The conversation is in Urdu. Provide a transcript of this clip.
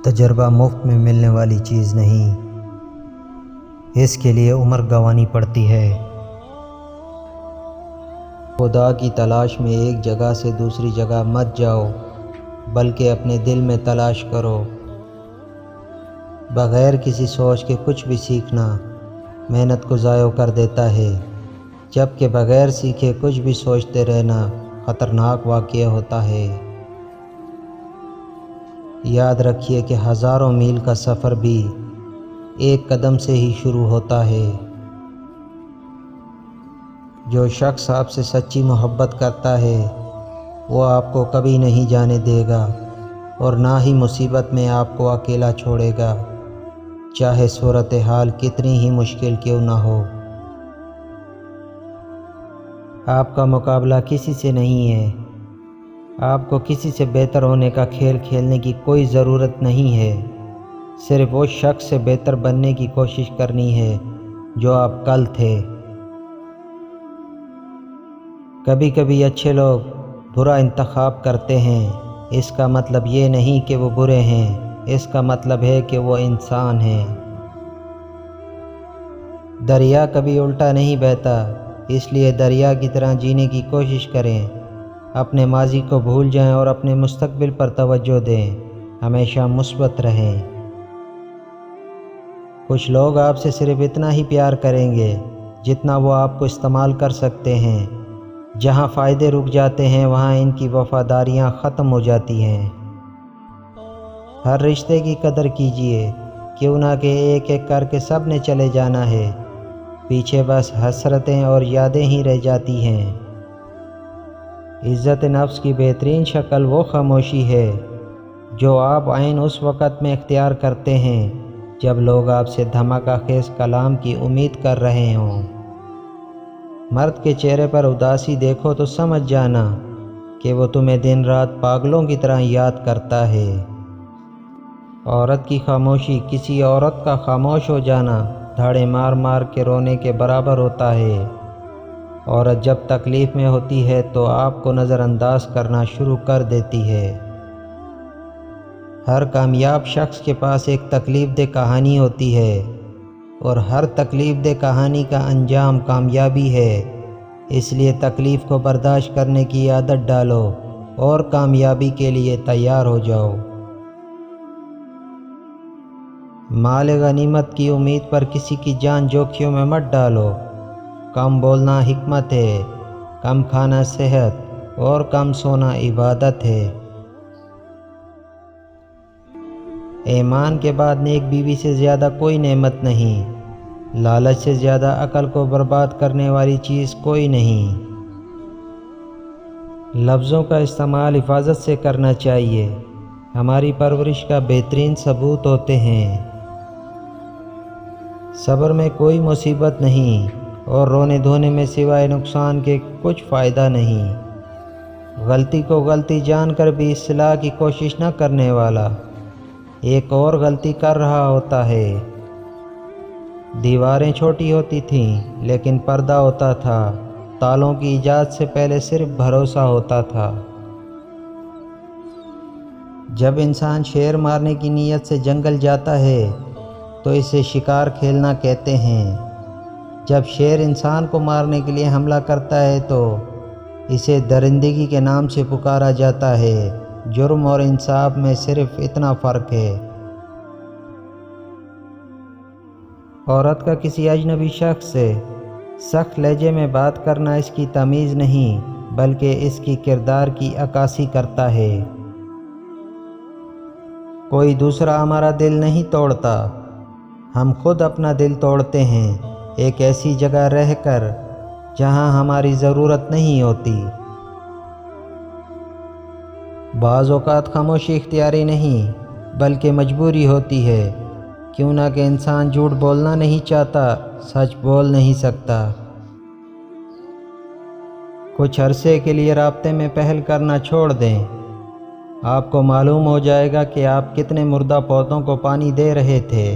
تجربہ مفت میں ملنے والی چیز نہیں، اس کے لیے عمر گنوانی پڑتی ہے۔ خدا کی تلاش میں ایک جگہ سے دوسری جگہ مت جاؤ، بلکہ اپنے دل میں تلاش کرو۔ بغیر کسی سوچ کے کچھ بھی سیکھنا محنت کو ضائع کر دیتا ہے، جبکہ بغیر سیکھے کچھ بھی سوچتے رہنا خطرناک واقعہ ہوتا ہے۔ یاد رکھیے کہ ہزاروں میل کا سفر بھی ایک قدم سے ہی شروع ہوتا ہے۔ جو شخص آپ سے سچی محبت کرتا ہے وہ آپ کو کبھی نہیں جانے دے گا اور نہ ہی مصیبت میں آپ کو اکیلا چھوڑے گا، چاہے صورتحال کتنی ہی مشکل کیوں نہ ہو۔ آپ کا مقابلہ کسی سے نہیں ہے، آپ کو کسی سے بہتر ہونے کا کھیل کھیلنے کی کوئی ضرورت نہیں ہے، صرف اس شخص سے بہتر بننے کی کوشش کرنی ہے جو آپ کل تھے۔ کبھی کبھی اچھے لوگ برا انتخاب کرتے ہیں، اس کا مطلب یہ نہیں کہ وہ برے ہیں، اس کا مطلب ہے کہ وہ انسان ہیں۔ دریا کبھی الٹا نہیں بہتا، اس لیے دریا کی طرح جینے کی کوشش کریں، اپنے ماضی کو بھول جائیں اور اپنے مستقبل پر توجہ دیں، ہمیشہ مثبت رہیں۔ کچھ لوگ آپ سے صرف اتنا ہی پیار کریں گے جتنا وہ آپ کو استعمال کر سکتے ہیں، جہاں فائدے رک جاتے ہیں وہاں ان کی وفاداریاں ختم ہو جاتی ہیں۔ ہر رشتے کی قدر کیجیے، کیوں نہ کہ ایک ایک کر کے سب نے چلے جانا ہے، پیچھے بس حسرتیں اور یادیں ہی رہ جاتی ہیں۔ عزت نفس کی بہترین شکل وہ خاموشی ہے جو آپ عین اس وقت میں اختیار کرتے ہیں جب لوگ آپ سے دھماکہ خیز کلام کی امید کر رہے ہوں۔ مرد کے چہرے پر اداسی دیکھو تو سمجھ جانا کہ وہ تمہیں دن رات پاگلوں کی طرح یاد کرتا ہے۔ عورت کی خاموشی کسی عورت کا خاموش ہو جانا دھاڑے مار مار کے رونے کے برابر ہوتا ہے۔ عورت جب تکلیف میں ہوتی ہے تو آپ کو نظر انداز کرنا شروع کر دیتی ہے۔ ہر کامیاب شخص کے پاس ایک تکلیف دہ کہانی ہوتی ہے، اور ہر تکلیف دہ کہانی کا انجام کامیابی ہے، اس لیے تکلیف کو برداشت کرنے کی عادت ڈالو اور کامیابی کے لیے تیار ہو جاؤ۔ مال غنیمت کی امید پر کسی کی جان جوکھیوں میں مت ڈالو۔ کم بولنا حکمت ہے، کم کھانا صحت اور کم سونا عبادت ہے۔ ایمان کے بعد نیک بیوی سے زیادہ کوئی نعمت نہیں، لالچ سے زیادہ عقل کو برباد کرنے والی چیز کوئی نہیں۔ لفظوں کا استعمال حفاظت سے کرنا چاہیے، ہماری پرورش کا بہترین ثبوت ہوتے ہیں۔ صبر میں کوئی مصیبت نہیں اور رونے دھونے میں سوائے نقصان کے کچھ فائدہ نہیں۔ غلطی کو غلطی جان کر بھی اصلاح کی کوشش نہ کرنے والا ایک اور غلطی کر رہا ہوتا ہے۔ دیواریں چھوٹی ہوتی تھیں لیکن پردہ ہوتا تھا، تالوں کی ایجاد سے پہلے صرف بھروسہ ہوتا تھا۔ جب انسان شیر مارنے کی نیت سے جنگل جاتا ہے تو اسے شکار کھیلنا کہتے ہیں۔ جب شیر انسان کو مارنے کے لیے حملہ کرتا ہے تو اسے درندگی کے نام سے پکارا جاتا ہے۔ جرم اور انصاف میں صرف اتنا فرق ہے۔ عورت کا کسی اجنبی شخص سے سخت لہجے میں بات کرنا اس کی تمیز نہیں بلکہ اس کی کردار کی عکاسی کرتا ہے۔ کوئی دوسرا ہمارا دل نہیں توڑتا، ہم خود اپنا دل توڑتے ہیں، ایک ایسی جگہ رہ کر جہاں ہماری ضرورت نہیں ہوتی۔ بعض اوقات خاموشی اختیاری نہیں بلکہ مجبوری ہوتی ہے، کیوں نہ کہ انسان جھوٹ بولنا نہیں چاہتا، سچ بول نہیں سکتا۔ کچھ عرصے کے لیے رابطے میں پہل کرنا چھوڑ دیں، آپ کو معلوم ہو جائے گا کہ آپ کتنے مردہ پودوں کو پانی دے رہے تھے۔